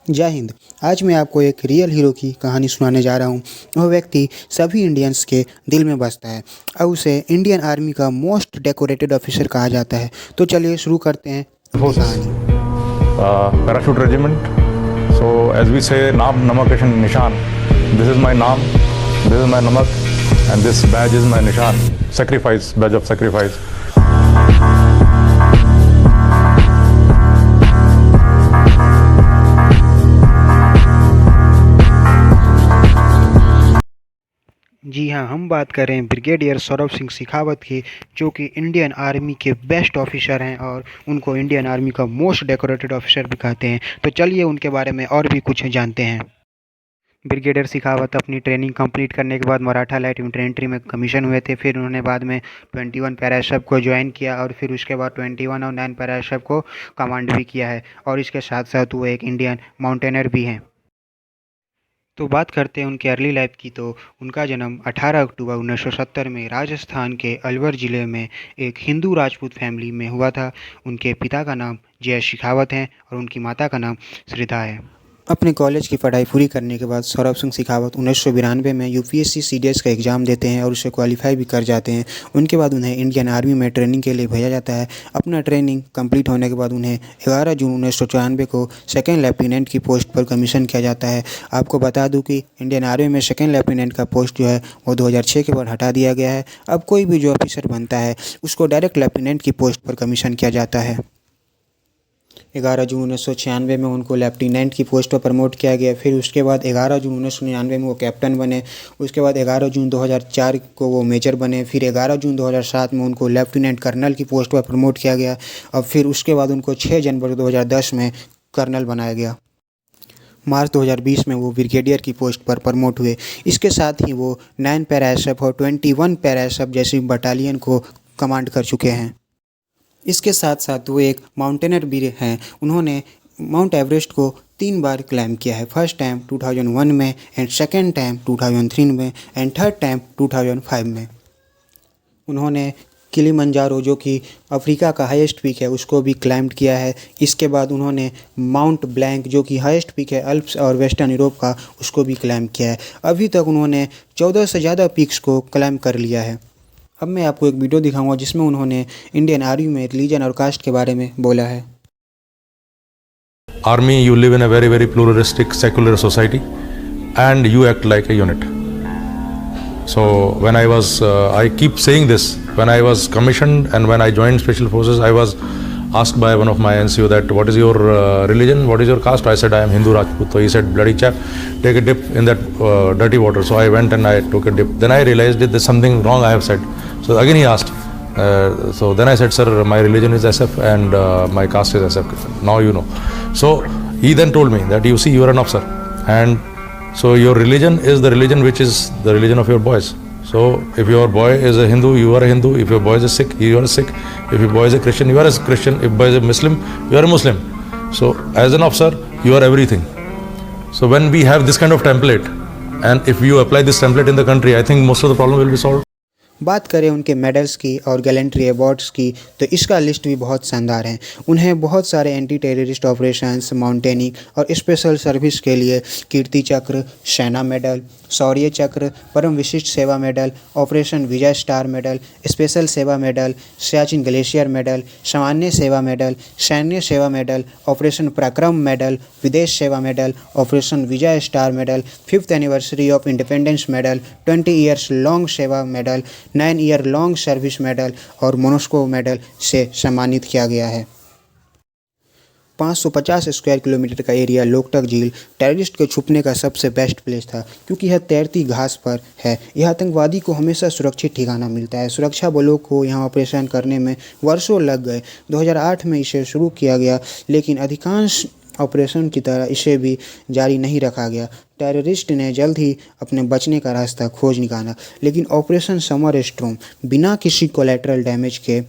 जय हिंद। आज मैं आपको एक रियल हीरो की कहानी सुनाने जा रहा हूँ। वह व्यक्ति सभी इंडियंस के दिल में बसता है और उसे इंडियन आर्मी का मोस्ट डेकोरेटेड ऑफिसर कहा जाता है। तो चलिए शुरू करते हैं उनकी कहानी। Parashute Regiment. So as we say, नाम नमक निशान. This is my नाम, this is my नमक, and this badge is my निशान. Sacrifice, badge of sacrifice. जी हाँ, हम बात कर रहे हैं ब्रिगेडियर सौरभ सिंह शेखावत की, जो कि इंडियन आर्मी के बेस्ट ऑफिसर हैं और उनको इंडियन आर्मी का मोस्ट डेकोरेटेड ऑफिसर भी कहते हैं। तो चलिए उनके बारे में और भी कुछ जानते हैं। ब्रिगेडियर शेखावत अपनी ट्रेनिंग कंप्लीट करने के बाद मराठा लाइट इन्फेंट्री में कमीशन हुए थे। फिर उन्होंने बाद में 21 पैरा एसएफ को ज्वाइन किया और फिर उसके बाद 21 और 9 पैरा एसएफ को कमांड भी किया है और इसके साथ साथ वो एक इंडियन माउंटेनियर भी हैं। तो बात करते हैं उनके अर्ली लाइफ की। तो उनका जन्म 18 अक्टूबर 1970 में राजस्थान के अलवर ज़िले में एक हिंदू राजपूत फैमिली में हुआ था। उनके पिता का नाम जय शेखावत है और उनकी माता का नाम श्रीधा है। अपने कॉलेज की पढ़ाई पूरी करने के बाद सौरभ सिंह शेखावत 1992 में यूपीएससी सीडीएस का एग्ज़ाम देते हैं और उसे क्वालिफाई भी कर जाते हैं। उनके बाद उन्हें इंडियन आर्मी में ट्रेनिंग के लिए भेजा जाता है। अपना ट्रेनिंग कंप्लीट होने के बाद उन्हें 11 जून 1994 को सेकेंड लेफ्टिनेंट की पोस्ट पर कमीशन किया जाता है। आपको बता दूं कि इंडियन आर्मी में सेकेंड लेफ्टिनेंट का पोस्ट जो है वो 2006 के बाद हटा दिया गया है। अब कोई भी जो ऑफिसर बनता है उसको डायरेक्ट लेफ्टिनेंट की पोस्ट पर कमीशन किया जाता है। 11 जून 1996 में उनको लेफ्टिनेंट की पोस्ट पर प्रमोट किया गया। फिर उसके बाद 11 जून 1999 में वो कैप्टन बने। उसके बाद 11 जून 2004 को वो मेजर बने। फिर 11 जून 2007 में उनको लेफ्टिनेंट कर्नल की पोस्ट पर प्रमोट किया गया और फिर उसके बाद उनको 6 जनवरी 2010 में कर्नल बनाया गया। मार्च 2020 में वो ब्रिगेडियर की पोस्ट पर प्रमोट हुए। इसके साथ ही वो 9 पैरा एसएफ और 21 पैरा एसएफ जैसी बटालियन को कमांड कर चुके हैं। इसके साथ साथ वो एक माउंटेनर भी हैं। उन्होंने माउंट एवरेस्ट को 3 बार क्लाइम किया है। फर्स्ट टाइम 2001 में एंड सेकेंड टाइम 2003 में एंड थर्ड टाइम 2005 में। उन्होंने किलिमंजारो जो कि अफ्रीका का हाईएस्ट पीक है उसको भी क्लाइम किया है। इसके बाद उन्होंने माउंट ब्लैंक जो कि हाईएस्ट पीक है अल्प्स और वेस्टर्न यूरोप का उसको भी क्लाइम किया है। अभी तक उन्होंने 14 से ज़्यादा पीक्स को क्लाइम कर लिया है। अब मैं आपको एक वीडियो दिखाऊंगा जिसमें उन्होंने इंडियन आर्मी में रिलीजन और कास्ट के बारे में बोला है। Army, you live in a very, very pluralistic, secular society, and you act like a unit. So when I keep saying this, when I was commissioned and when I joined Special Forces, I was asked by one of my NCO that what is your religion, what is your caste? I said I am Hindu Rajput. So he said, bloody chap, take a dip in that dirty water. So I went and I took a dip. Then I realized that there's something wrong I have said. So again he asked. So then I said, sir, my religion is SF and my caste is SF. Now you know. So he then told me that you see you are an officer and so your religion is the religion which is the religion of your boys. So if your boy is a Hindu, you are a Hindu. If your boy is a Sikh, you are a Sikh. If your boy is a Christian, you are a Christian. If boy is a Muslim, you are a Muslim. So as an officer, you are everything. So when we have this kind of template and if you apply this template in the country, I think most of the problem will be solved. बात करें उनके medals की और gallantry awards की तो इसका list भी बहुत शानदार है। उन्हें बहुत सारे एंटी टेररिस्ट ऑपरेशंस, माउंटेनिंग और स्पेशल सर्विस के लिए कीर्ति चक्र, सेना मेडल, शौर्य चक्र, परम विशिष्ट सेवा medal, operation Vijay star medal, special सेवा मेडल, सियाचिन ग्लेशियर मेडल, सामान्य सेवा मेडल, सैन्य सेवा मेडल, ऑपरेशन पराक्रम medal, Videsh Seva medal, operation Vijay star medal, 5th anniversary of independence medal, 20 years long Seva medal, 9 year long service medal और मोनस्को मेडल से सम्मानित किया गया है। 550 स्क्वायर किलोमीटर का एरिया लोकटक झील टेररिस्ट के छुपने का सबसे बेस्ट प्लेस था क्योंकि यह तैरती घास पर है। यह आतंकवादी को हमेशा सुरक्षित ठिकाना मिलता है। सुरक्षा बलों को यहाँ ऑपरेशन करने में वर्षों लग गए। 2008 में इसे शुरू किया गया लेकिन अधिकांश ऑपरेशन की तरह इसे भी जारी नहीं रखा गया। टेररिस्ट ने जल्द ही अपने बचने का रास्ता खोज निकाला लेकिन ऑपरेशन समर स्टॉर्म बिना किसी कोलैटरल डैमेज के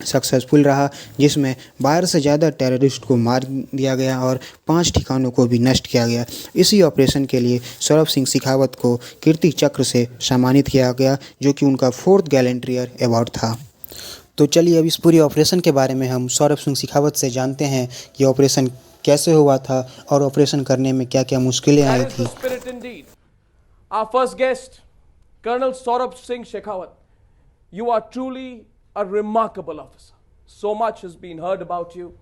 सक्सेसफुल रहा, जिसमें 12 से ज़्यादा टेररिस्ट को मार दिया गया और 5 ठिकानों को भी नष्ट किया गया। इसी ऑपरेशन के लिए सौरभ सिंह शेखावत को कीर्ति चक्र से सम्मानित किया गया जो कि उनका 4th गैलेंट्रियर अवार्ड था। तो चलिए अब इस पूरी ऑपरेशन के बारे में हम सौरभ सिंह शेखावत से जानते हैं कि ऑपरेशन कैसे हुआ था और ऑपरेशन करने में क्या क्या मुश्किलें आई That is थी। the spirit indeed. Our first guest, Colonel Saurabh Singh Shekhawat. You are truly a remarkable officer. So much has been heard about you.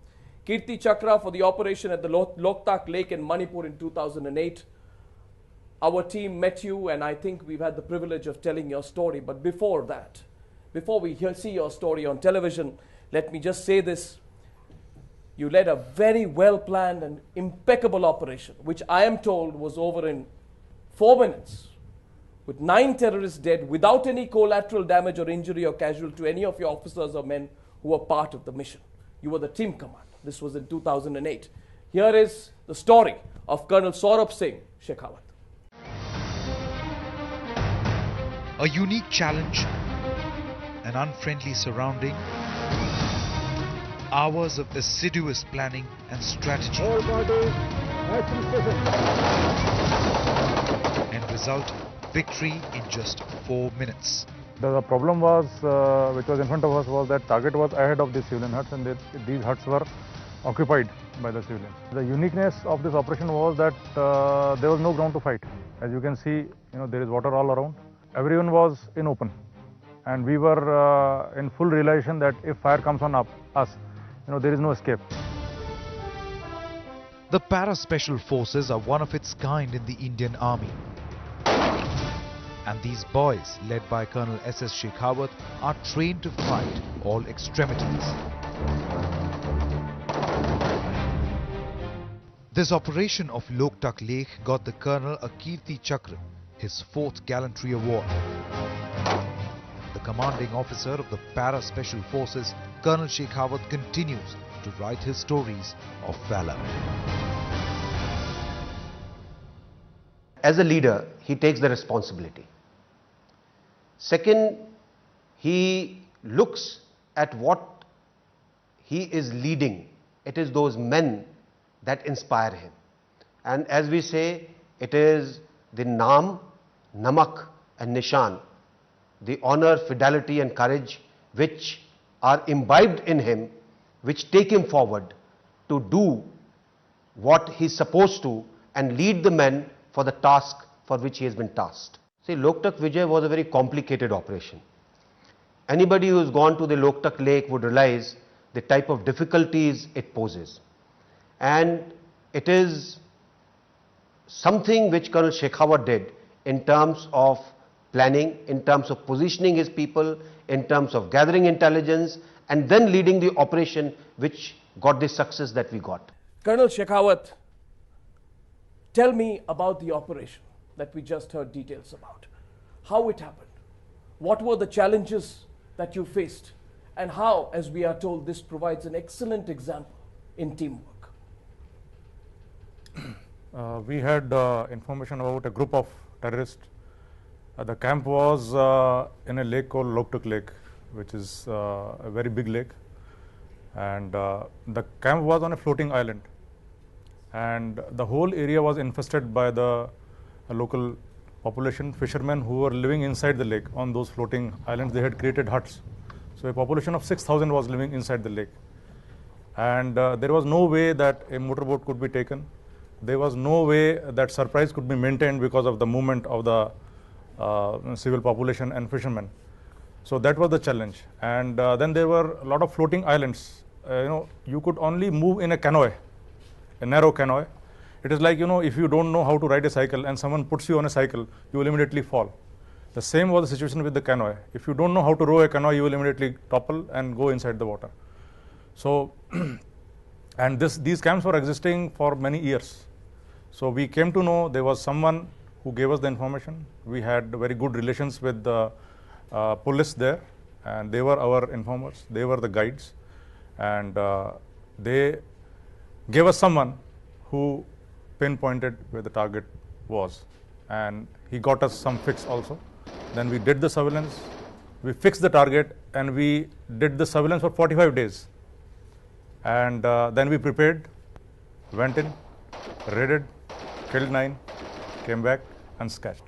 Kirti Chakra for the operation at the Loktak Lake in Manipur in 2008. Our team met you, and I think we've had the privilege of telling your story. But before that, before we see your story on television, let me just say this. You led a very well-planned and impeccable operation, which I am told was over in 4 minutes, with 9 terrorists dead, without any collateral damage or injury or casualty to any of your officers or men who were part of the mission. You were the team commander. This was in 2008. Here is the story of Colonel Saurabh Singh Shekhawat. A unique challenge, an unfriendly surrounding, hours of assiduous planning and strategy. End result, victory in just 4 minutes. The problem was, which was in front of us, was that target was ahead of the civilian huts, and these huts were occupied by the civilians. The uniqueness of this operation was that there was no ground to fight. As you can see, there is water all around. Everyone was in open, and we were in full realization that if fire comes on us, there is no escape. The Para-Special Forces are one of its kind in the Indian Army. And these boys, led by Colonel S.S. Shekhawat, are trained to fight all extremities. This operation of Loktak Lake got the Colonel a Kirti Chakra, his 4th Gallantry Award. The commanding officer of the Para-Special Forces, Colonel Shekhawat, continues to write his stories of valor. As a leader, he takes the responsibility. Second, he looks at what he is leading. It is those men that inspire him. And as we say, it is the naam, namak and nishan, the honor, fidelity and courage which are imbibed in him, which take him forward to do what he is supposed to and lead the men for the task for which he has been tasked. See, Loktak Vijay was a very complicated operation. Anybody who has gone to the Loktak Lake would realize the type of difficulties it poses. And it is something which Colonel Shekhawat did in terms of planning, in terms of positioning his people, in terms of gathering intelligence, and then leading the operation which got the success that we got. Colonel Shekhawat, tell me about the operation that we just heard details about. How it happened, what were the challenges that you faced, and how, as we are told, this provides an excellent example in teamwork. We had information about a group of terrorists. The camp was in a lake called Loktak Lake, which is a very big lake. And the camp was on a floating island. And the whole area was infested by the local population, fishermen who were living inside the lake on those floating islands. They had created huts. So a population of 6,000 was living inside the lake. And there was no way that a motorboat could be taken. There was no way that surprise could be maintained because of the movement of the civil population and fishermen. So that was the challenge. And then there were a lot of floating islands. You could only move in a canoe, a narrow canoe. It is like, if you don't know how to ride a cycle and someone puts you on a cycle, you will immediately fall. The same was the situation with the canoe. If you don't know how to row a canoe, you will immediately topple and go inside the water. So, and these camps were existing for many years. So we came to know there was someone who gave us the information. We had very good relations with the police there, and they were our informers. They were the guides, and they gave us someone who pinpointed where the target was, and he got us some fix also. Then we did the surveillance, we fixed the target, and we did the surveillance for 45 days. And then we prepared, went in, raided, killed 9, came back unsketched.